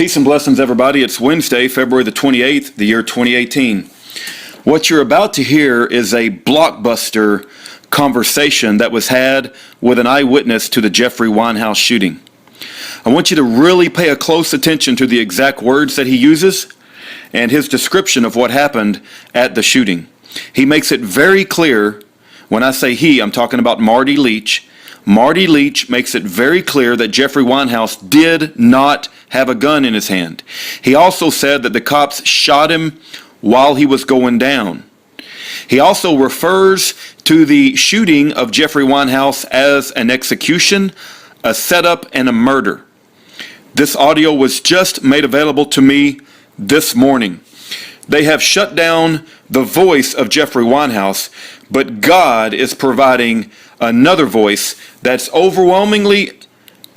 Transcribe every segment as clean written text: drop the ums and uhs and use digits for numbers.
Peace and blessings, everybody. It's Wednesday, February the 28th, the year 2018. What you're about to hear is a blockbuster conversation that was had with an eyewitness to the Jeffrey Winehouse shooting. I want you to really pay a close attention to the exact words that he uses and his description of what happened at the shooting. He makes it very clear. When I say he, I'm talking about Marty Leach. Marty Leach makes it very clear that Jeffrey Winehouse did not have a gun in his hand. He also said that the cops shot him while he was going down. He also refers to the shooting of Jeffrey Winehouse as an execution, a setup, and a murder. This audio was just made available to me this morning. They have shut down the voice of Jeffrey Winehouse, but God is providing another voice that's overwhelmingly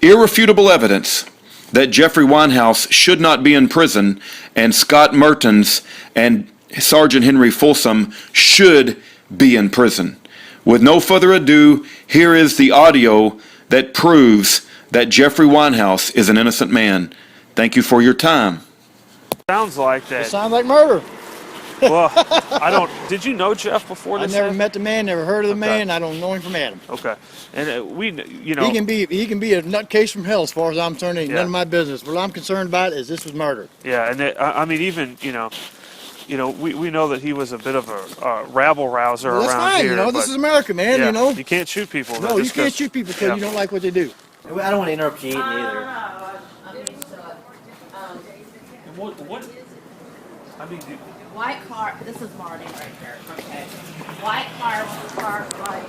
irrefutable evidence that Jeffrey Winehouse should not be in prison, and Scott Mertens and Sergeant Henry Folsom should be in prison. With no further ado, here is the audio that proves that Jeffrey Winehouse is an innocent man. Thank you for your time. Sounds like that. It sounds like murder. Well, I don't. Did you know Jeff before this? I never met the man, never heard of the man. I don't know him from Adam. Okay, and we, you know, he can be a nutcase from hell as far as I'm concerned. Ain't none of my business. What I'm concerned about is this was murder. Yeah, and I mean, even we know that he was a bit of a rabble rouser well, that's around fine, here. You know, this is America, man. Yeah, you know, you can't shoot people. No, you can't shoot people because you don't like what they do. I don't want to interrupt you eating either. What? I mean, white car. This is Marty right here. Okay. White car parked like.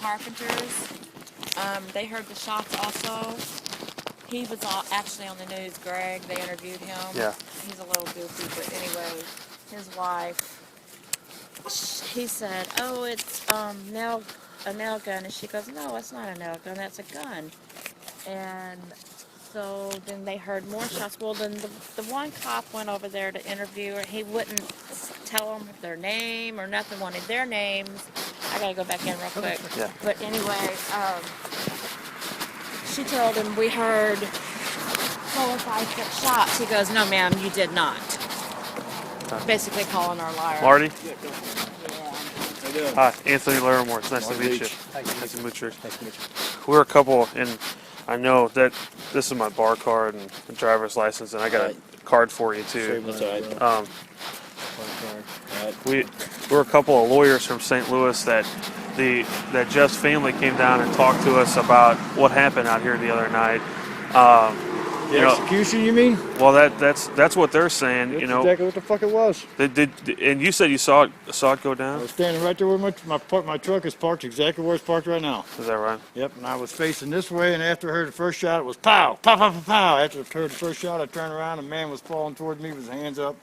Carpenters. They heard the shots also. He was actually on the news, Greg. They interviewed him. Yeah. He's a little goofy, but anyway, his wife, he said, oh, it's a nail gun. And she goes, no, it's not a nail gun. That's a gun. And so then they heard more shots. Well, then the one cop went over there to interview her. He wouldn't tell them their name or nothing, wanted their names. I gotta go back in real quick. Yeah. But anyway, she told him we heard 4 or 5 shots. He goes, no, ma'am, you did not. Basically calling her a liar. Marty? Yeah. Hi, Anthony Larimore. It's nice to meet you. Nice to meet you. Nice to meet you. We're a couple, and I know that this is my bar card and driver's license, and I got a card for you too. That's all right. We're a couple of lawyers from St. Louis that Jeff's family came down and talked to us about what happened out here the other night. Execution, you mean? Well, that's what they're saying. That's exactly what the fuck it was. And you said you saw it go I down. was standing right there where my truck is parked, exactly where it's parked right now. Is that right? Yep, and I was facing this way, and after I heard the first shot, it was pow, pow, pow, pow, pow. After I heard the first shot, I turned around, and a man was falling towards me with his hands up,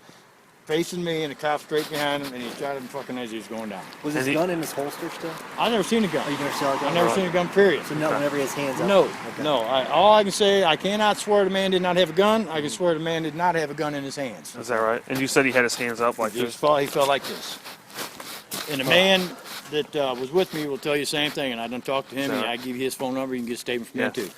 facing me, and the cop straight behind him, and he shot him fucking as he was going down. Was his gun in his holster still? I never seen a gun. Oh, you never saw a gun? I never seen a gun, period. So not whenever he has hands up? No, Okay. no. All I can say, I cannot swear the man did not have a gun. I can swear the man did not have a gun in his hands. Is that right? And you said he had his hands up like He this. felt like this. And the man that was with me will tell you the same thing, and I done talked to him, and I give you his phone number, you can get a statement from him too.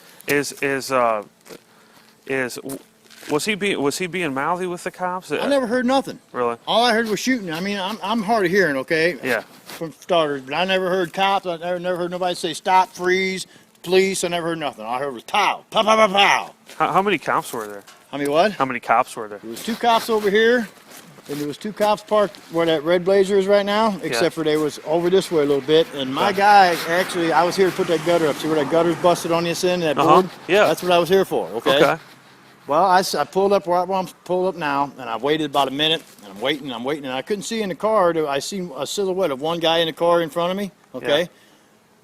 Was he being mouthy with the cops? I never heard nothing. Really? All I heard was shooting. I mean, I'm hard of hearing, okay? Yeah. From starters, but I never heard cops. I never heard nobody say stop, freeze, police. I never heard nothing. All I heard was pow, pow, pow, pow, pow. How many cops were there? I mean, what? How many cops were there? There was 2 cops over here, and there was 2 cops parked where that red Blazer is right now, except for they was over this way a little bit. And my guy, actually, I was here to put that gutter up. See where that gutter's busted on this end, that board? Yeah. That's what I was here for, okay? Well, I pulled up where I'm pulled up now, and I waited about a minute, and I'm waiting, and I couldn't see in the car. I see a silhouette of one guy in the car in front of me, okay? Yeah.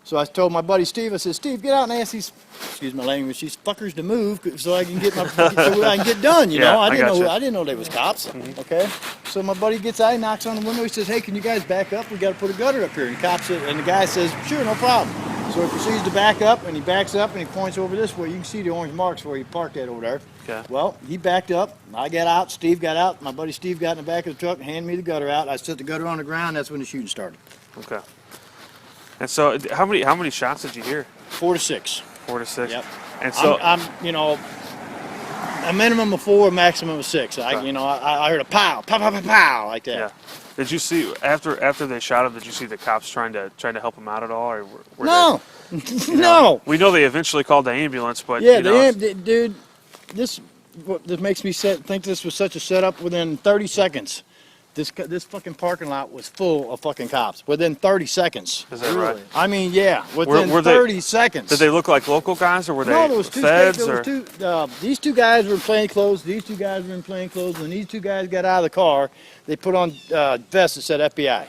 So I told my buddy Steve, I said, Steve, get out and ask these, excuse my language, these fuckers to move so I can get so I can get done, you Yeah, know. I gotcha. I didn't know they was cops. Okay. So my buddy gets out, he knocks on the window, he says, hey, can you guys back up? We got to put a gutter up here. And the cop said, and the guy says, sure, no problem. So he proceeds to back up, and he backs up, and he points over this way. You can see the orange marks where he parked that over there. Okay. Well, he backed up. I got out. Steve got out. My buddy Steve got in the back of the truck and handed me the gutter out. I set the gutter on the ground. That's when the shooting started. Okay. And so, how many shots did you hear? 4 to 6. 4 to 6. Yep. And so, I'm you know, a minimum of 4, maximum of 6. I heard a pow, pow, pow, pow, pow, like that. yeah. Did you see after they shot him? Did you see the cops trying to help him out at all, or were No, they, no. We know they eventually called the ambulance, but Yeah, you know, dude, this makes me think this was such a setup. Within 30 seconds, this fucking parking lot was full of fucking cops. Within 30 seconds. Is that right? I mean, yeah, within Were they- 30 seconds. Did they look like local guys, or were No, they there was two. feds? There Or was two. These two guys were in plain clothes. These two guys were in plain clothes. When these two guys got out of the car, they put on vests that said FBI.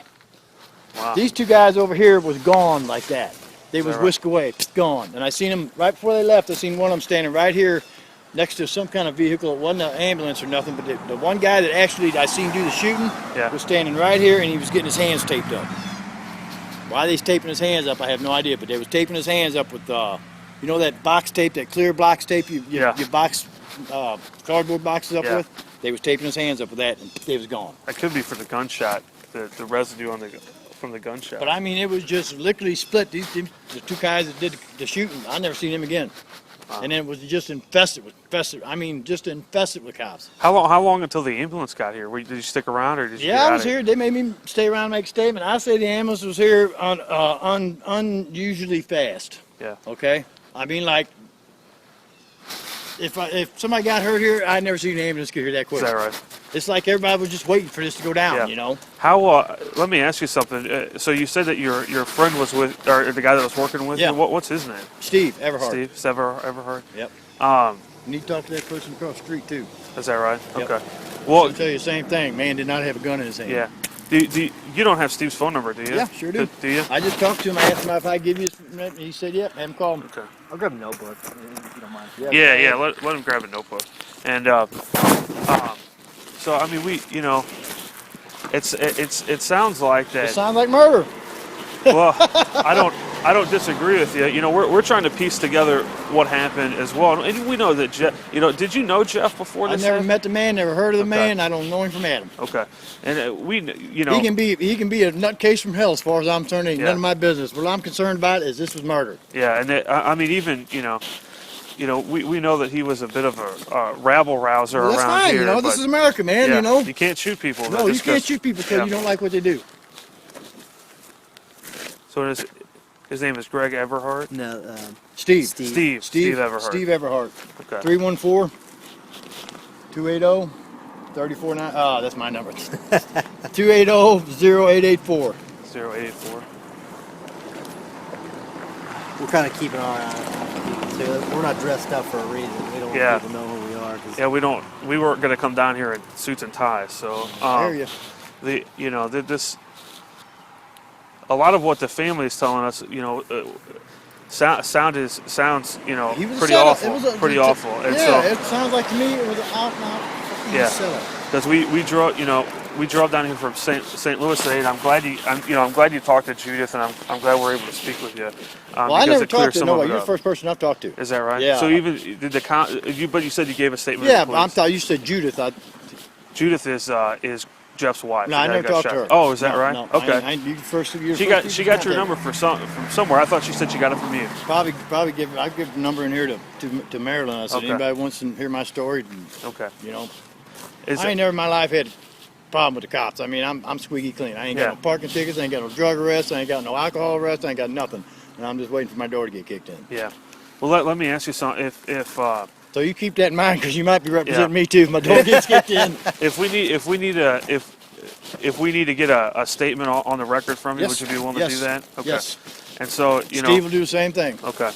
wow. These two guys over here was gone like that. They was right? whisked away, gone. And I seen them right before they left. I seen one of them standing right here next to some kind of vehicle. It wasn't an ambulance or nothing, but the one guy that actually I seen do the shooting Yeah. was standing right here, and he was getting his hands taped up. Why they was taping his hands up, I have no idea, but they was taping his hands up with, you know that box tape, that clear box tape you box cardboard boxes up Yeah. with? They was taping his hands up with that, and they was gone. That could be for the gunshot, the residue from the gunshot. But I mean, it was just literally split. The two guys that did the shooting, I never seen him again. Wow. And then it was just infested with cops. How long until the ambulance got here? Did you stick around, or did you? Yeah, get I out was of here. They made me stay around and make a statement. I say the ambulance was here unusually fast. Yeah. Okay. I mean, like, if somebody got hurt here, I'd never seen an ambulance get here that quick. Is that right? It's like everybody was just waiting for this to go down. Yeah. You know. How? Let me ask you something. So you said that your friend was with, or the guy that was working with Yeah. you. What's his name? Steve Everhart. Steve Everhart. Yep. Um, You need to talk to that person across the street too. is that right? Yep. Okay. Well, I'll tell you the same thing. Man did not have a gun in his hand. yeah. You don't have Steve's phone number, do you? Yeah, sure do. Do you? I just talked to him. I asked him if I could give you his. He said, "Yep." Have him call him. Okay. I'll grab a notebook if you don't mind. Yeah. Let him grab a notebook. And so I mean, it sounds like It that. sounds like murder. Well, I don't disagree with you. You know, we're trying to piece together what happened as well. And we know that Jeff. You know, did you know Jeff before I this? never happened? met the man. Never heard of the Okay. man. I don't know him from Adam. Okay. And you know. He can be a nutcase from hell as far as I'm concerned. Ain't Yeah. none of my business. What I'm concerned about is this was murder. Yeah, and I mean, even we know that he was a bit of a rabble rouser Well, that's around fine. here. You know, this but, is America, man. yeah, You know. you can't shoot people. No, you just can't 'cause- shoot people because yeah. you don't like what they do. So his name is Greg Everhart. No, Steve. Steve Everhart. Steve Everhart. Okay. 314-280-34. Oh, that's my number. 280-0884. 0884. we're kind of keeping our eye on it. So we're not dressed up for a reason. We don't Yeah. want people to know who we are. 'Cause Yeah, we weren't going to come down here in suits and ties. So I hear you. this a lot of what the family is telling us, sounds He was a pretty setup. awful, It was a- pretty awful. And yeah, so it sounds like to me it was an out-and-out fucking Yeah. setup. because we drove down here from St. Louis today, and I'm glad you talked to Judith, and I'm glad we're able to speak with you. Well, I because never it clears talked to some of nobody. it You're the up. first person I've talked to. Is that right? Yeah. So even did but you said you gave a statement. Yeah, to the but police. you said Judith. Judith is Jeff's wife. No, the I guy never that got talked to shot. her. Oh, is that No, right? no. Okay. You first. She got your number from somewhere. I thought she said she got it from you. Probably I give the number in here to Marilyn. I said Okay. anybody wants to hear my story. Okay. You know, Is I ain't never in my life had a problem with the cops. I mean, I'm squeaky clean. I ain't Yeah. got no parking tickets. I ain't got no drug arrests. I ain't got no alcohol arrests. I ain't got nothing. And I'm just waiting for my door to get kicked in. Yeah. Well, let me ask you something. So you keep that in mind because you might be representing Yeah. me too if my door gets kicked in. If we need to get a statement on the record from you, would you be willing to do Yes. that? Okay. Yes. And so Steve will do the same thing. Okay.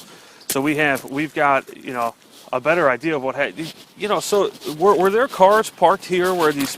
So we've got a better idea of what so were there cars parked here where these